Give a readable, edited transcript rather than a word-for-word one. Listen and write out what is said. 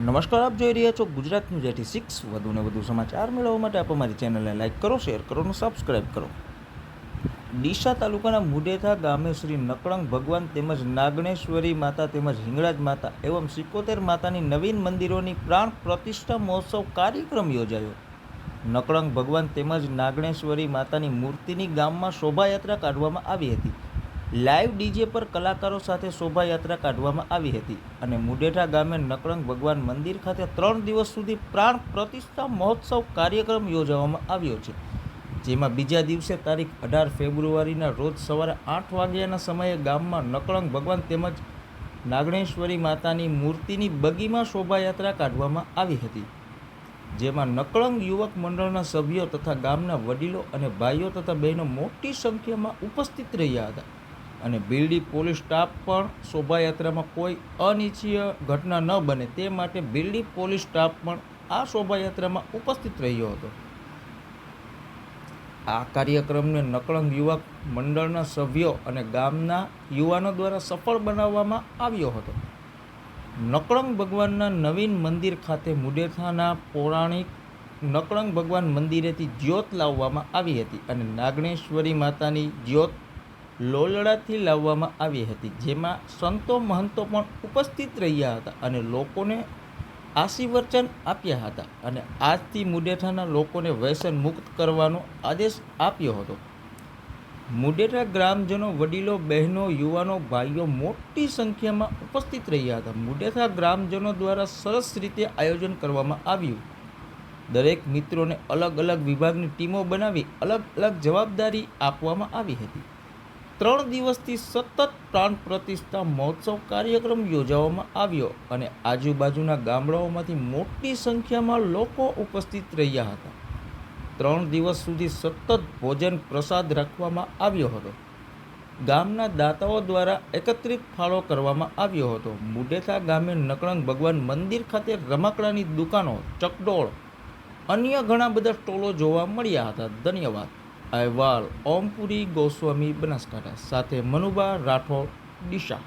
નમસ્કાર, આપ જોઈ રહ્યા છો ગુજરાત ન્યૂઝ 86। વધુને વધુ સમાચાર મેળવવા માટે આપ અમારી ચેનલને લાઇક કરો, શેર કરો અને સબસ્ક્રાઇબ કરો। ડીસા તાલુકાના મુડેથા ગામે શ્રી નકળંગ ભગવાન તેમજ નાગણેશ્વરી માતા તેમજ હિંગળાજ માતા એવં 71 માતાની નવીન મંદિરોની પ્રાણ પ્રતિષ્ઠા મહોત્સવ કાર્યક્રમ યોજાયો। નકળંગ ભગવાન તેમજ નાગણેશ્વરી માતાની મૂર્તિની ગામમાં શોભાયાત્રા કાઢવામાં આવી હતી। લાઈવ ડીજે પર કલાકારો સાથે શોભાયાત્રા કાઢવામાં આવી હતી અને મુડેઠા ગામે નકળંગ ભગવાન મંદિર ખાતે 3 દિવસ સુધી પ્રાણ પ્રતિષ્ઠા મહોત્સવ કાર્યક્રમ યોજવામાં આવ્યો છે, જેમાં બીજા દિવસે તારીખ 18 ફેબ્રુઆરીના રોજ સવારે 8 વાગ્યાના સમયે ગામમાં નકળંગ ભગવાન તેમજ નાગણેશ્વરી માતાની મૂર્તિની બગીમાં શોભાયાત્રા કાઢવામાં આવી હતી, જેમાં નકળંગ યુવક મંડળના સભ્યો તથા ગામના વડીલો અને ભાઈઓ તથા બહેનો મોટી સંખ્યામાં ઉપસ્થિત રહ્યા હતા અને બિલડી પોલીસ સ્ટાફ પણ શોભાયાત્રામાં કોઈ અનિચ્છનીય ઘટના ન બને તે માટે બિલડી પોલીસ સ્ટાફ પણ આ શોભાયાત્રામાં ઉપસ્થિત રહ્યો હતો। આ કાર્યક્રમને નકળંગ યુવક મંડળના સભ્યો અને ગામના યુવાનો દ્વારા સફળ બનાવવામાં આવ્યો હતો। નકળંગ ભગવાનના નવીન મંદિર ખાતે મુડેઠાના પૌરાણિક નકળંગ ભગવાન મંદિરેથી જ્યોત લાવવામાં આવી હતી અને નાગણેશ્વરી માતાની જ્યોત લોલડાથી લાવવામાં આવી હતી, જેમાં સંતો મહંતો પણ ઉપસ્થિત રહ્યા હતા અને લોકોને આશીર્વચન આપ્યા હતા અને આજથી મુડેઠાના લોકોને વ્યસન મુક્ત કરવાનો આદેશ આપ્યો હતો। મુડેઠા ગ્રામજનો, વડીલો, બહેનો, યુવાનો, ભાઈઓ મોટી સંખ્યામાં ઉપસ્થિત રહ્યા હતા। મુડેઠા ગ્રામજનો દ્વારા સરસ રીતે આયોજન કરવામાં આવ્યું। દરેક મિત્રોને અલગ અલગ વિભાગની ટીમો બનાવી અલગ અલગ જવાબદારી આપવામાં આવી હતી। 3 દિવસથી સતત પ્રાણ પ્રતિષ્ઠા મહોત્સવ કાર્યક્રમ યોજવામાં આવ્યો અને આજુબાજુના ગામડાઓમાંથી મોટી સંખ્યામાં લોકો ઉપસ્થિત રહ્યા હતા। 3 દિવસ સુધી સતત ભોજન પ્રસાદ રાખવામાં આવ્યો હતો। ગામના દાતાઓ દ્વારા એકત્રિત ફાળો કરવામાં આવ્યો હતો। મુડેઠા ગામે નકળંગ ભગવાન મંદિર ખાતે રમકડાની દુકાનો, ચકડોળ, અન્ય ઘણા બધા સ્ટોલો જોવા મળ્યા હતા। ધન્યવાદ। અહેવાલ ઓમપુરી ગોસ્વામી, બનાસકાંઠા, સાથે મનુબા રાઠોડ, ડીસા।